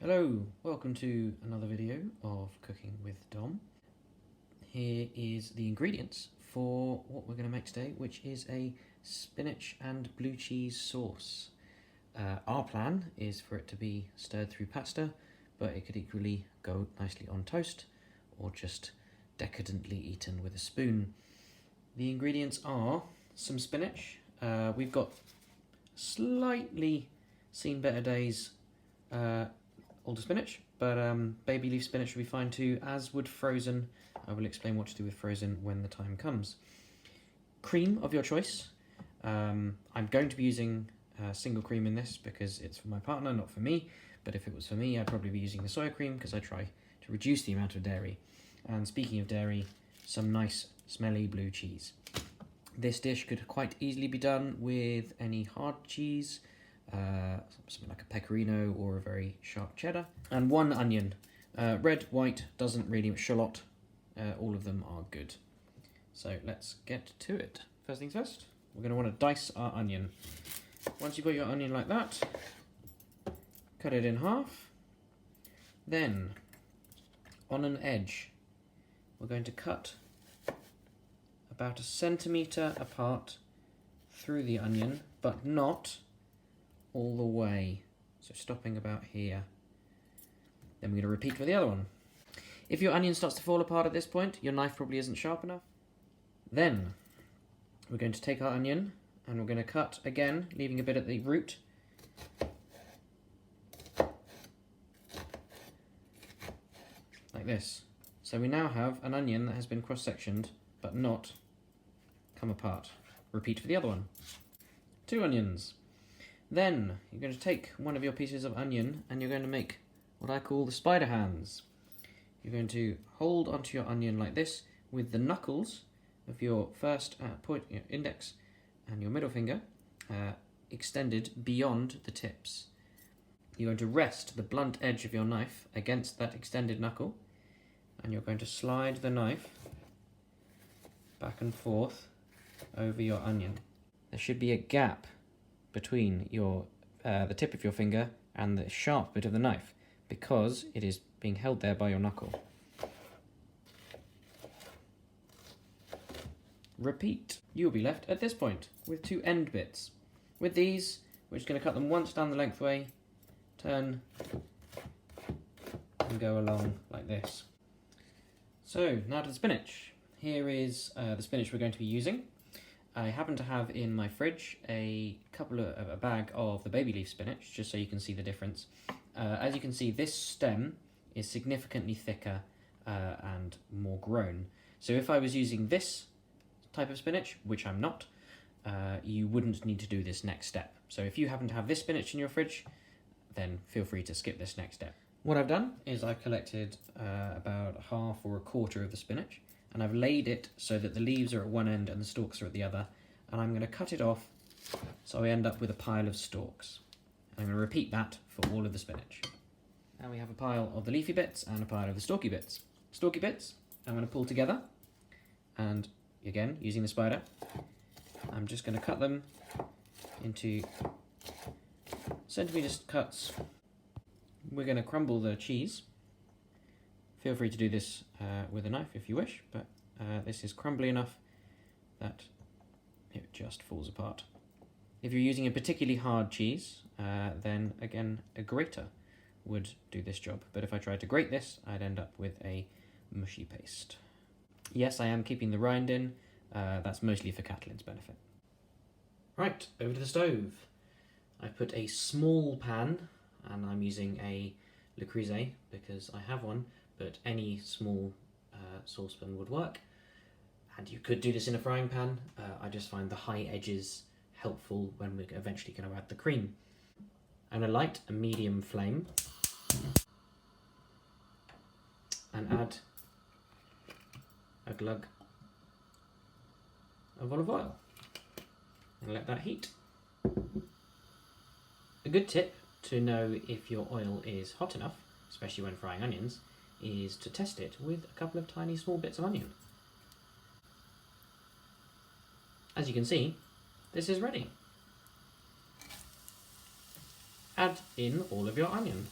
Hello, welcome to another video of Cooking with Dom. Here is the ingredients for what we're going to make today, which is a spinach and blue cheese sauce. Our plan is for it to be stirred through pasta, but it could equally go nicely on toast or just decadently eaten with a spoon. The ingredients are some spinach. We've got slightly seen better days older spinach, but baby leaf spinach would be fine too, as would frozen. I will explain what to do with frozen when the time comes. Cream of your choice. I'm going to be using single cream in this because it's for my partner, not for me, but if it was for me, I'd probably be using the soy cream because I try to reduce the amount of dairy. And speaking of dairy, some nice smelly blue cheese. This dish could quite easily be done with any hard cheese, something like a pecorino or a very sharp cheddar, and one onion. Red, white, doesn't really, shallot, all of them are good. So let's get to it. First things first, we're going to want to dice our onion. Once you've got your onion like that, cut it in half. Then, on an edge, we're going to cut about 1 centimetre apart through the onion, but not all the way, so stopping about here. Then we're going to repeat for the other one. If your onion starts to fall apart at this point, your knife probably isn't sharp enough. Then we're going to take our onion and we're going to cut again, leaving a bit at the root. Like this. So we now have an onion that has been cross-sectioned but not come apart. Repeat for the other one. 2 onions. Then you're going to take one of your pieces of onion and you're going to make what I call the spider hands. You're going to hold onto your onion like this with the knuckles of your first point, your index and your middle finger extended beyond the tips. You're going to rest the blunt edge of your knife against that extended knuckle, and you're going to slide the knife back and forth over your onion. There should be a gap between your the tip of your finger and the sharp bit of the knife, because it is being held there by your knuckle. Repeat. You'll be left at this point with 2 end bits. With these, we're just going to cut them once down the lengthway, turn, and go along like this. So, now to the spinach. Here is the spinach we're going to be using. I happen to have in my fridge a bag of the baby leaf spinach, just so you can see the difference. As you can see, this stem is significantly thicker and more grown. So if I was using this type of spinach, which I'm not, you wouldn't need to do this next step. So if you happen to have this spinach in your fridge, then feel free to skip this next step. What I've done is I've collected about half or a quarter of the spinach, and I've laid it so that the leaves are at one end and the stalks are at the other, and I'm going to cut it off so I end up with a pile of stalks. I'm going to repeat that for all of the spinach. Now we have a pile of the leafy bits and a pile of the stalky bits. Stalky bits I'm going to pull together, and again, using the spider, I'm just going to cut them into centimetre cuts. We're going to crumble the cheese. Feel free to do this with a knife if you wish, but this is crumbly enough that it just falls apart. If you're using a particularly hard cheese, then again a grater would do this job, but if I tried to grate this, I'd end up with a mushy paste. Yes, I am keeping the rind in. That's mostly for Catalin's benefit. Right, over to the stove. I put a small pan, and I'm using a Le Creuset because I have one, but any small saucepan would work. And you could do this in a frying pan. I just find the high edges helpful when we're eventually going to add the cream. I'm going to light a medium flame and add a glug of olive oil and let that heat. A good tip to know if your oil is hot enough, especially when frying onions, is to test it with a couple of tiny small bits of onion. As you can see, this is ready. Add in all of your onion.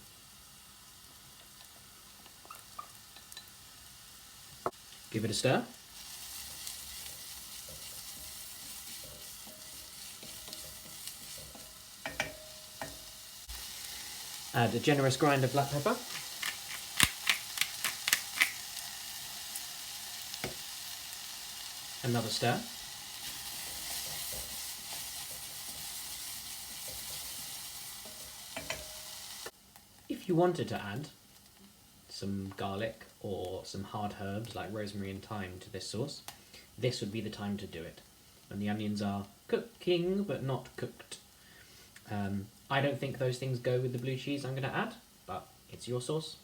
Give it a stir. Add a generous grind of black pepper. Another stir. If you wanted to add some garlic or some hard herbs like rosemary and thyme to this sauce, this would be the time to do it. When the onions are cooking but not cooked. I don't think those things go with the blue cheese I'm going to add, but it's your sauce.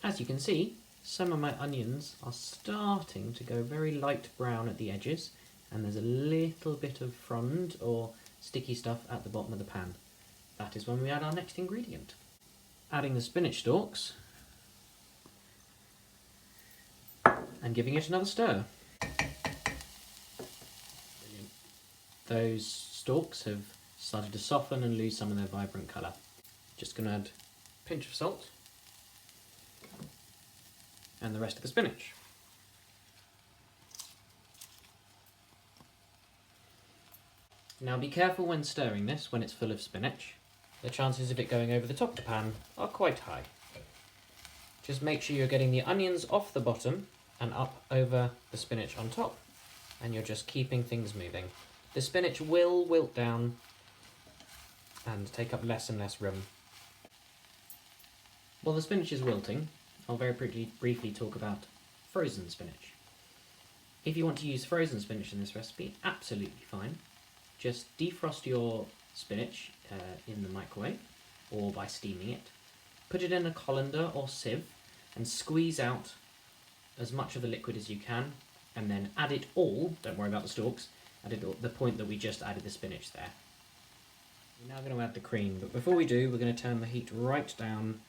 As you can see, some of my onions are starting to go very light brown at the edges, and there's a little bit of frond or sticky stuff at the bottom of the pan. That is when we add our next ingredient. Adding the spinach stalks and giving it another stir. Brilliant. Those stalks have started to soften and lose some of their vibrant colour. Just going to add a pinch of salt and the rest of the spinach. Now be careful when stirring this when it's full of spinach. The chances of it going over the top of the pan are quite high. Just make sure you're getting the onions off the bottom and up over the spinach on top, and you're just keeping things moving. The spinach will wilt down and take up less and less room. While the spinach is wilting, I'll very briefly talk about frozen spinach. If you want to use frozen spinach in this recipe, absolutely fine. Just defrost your spinach in the microwave or by steaming it. Put it in a colander or sieve and squeeze out as much of the liquid as you can, and then add it all, don't worry about the stalks, add it all at the point that we just added the spinach there. We're now going to add the cream, but before we do, we're going to turn the heat right down.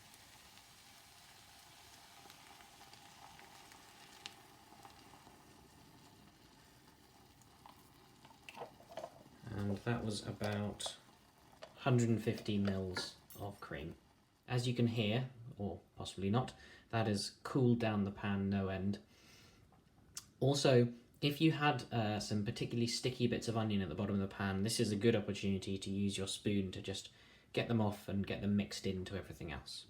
And that was about 150 mils of cream. As you can hear, or possibly not, that has cooled down the pan no end. Also, if you had some particularly sticky bits of onion at the bottom of the pan, this is a good opportunity to use your spoon to just get them off and get them mixed into everything else.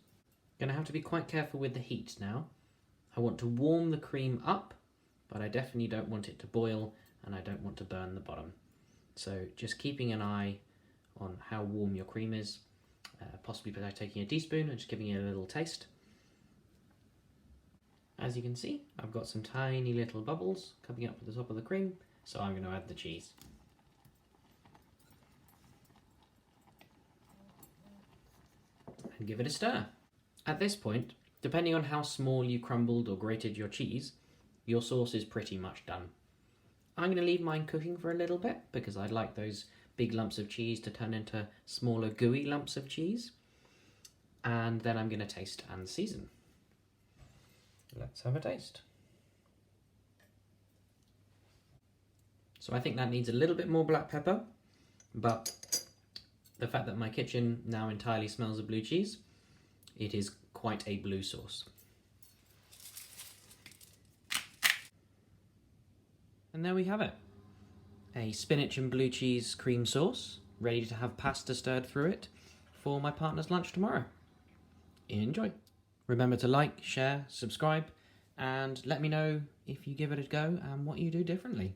Going to have to be quite careful with the heat now. I want to warm the cream up, but I definitely don't want it to boil, and I don't want to burn the bottom. So just keeping an eye on how warm your cream is, possibly by taking a teaspoon and just giving it a little taste. As you can see, I've got some tiny little bubbles coming up at the top of the cream, so I'm going to add the cheese. And give it a stir. At this point, depending on how small you crumbled or grated your cheese, your sauce is pretty much done. I'm going to leave mine cooking for a little bit because I'd like those big lumps of cheese to turn into smaller gooey lumps of cheese. And then I'm going to taste and season. Let's have a taste. So I think that needs a little bit more black pepper, but the fact that my kitchen now entirely smells of blue cheese, it is quite a blue sauce. And there we have it. A spinach and blue cheese cream sauce, ready to have pasta stirred through it for my partner's lunch tomorrow. Enjoy. Remember to like, share, subscribe, and let me know if you give it a go and what you do differently.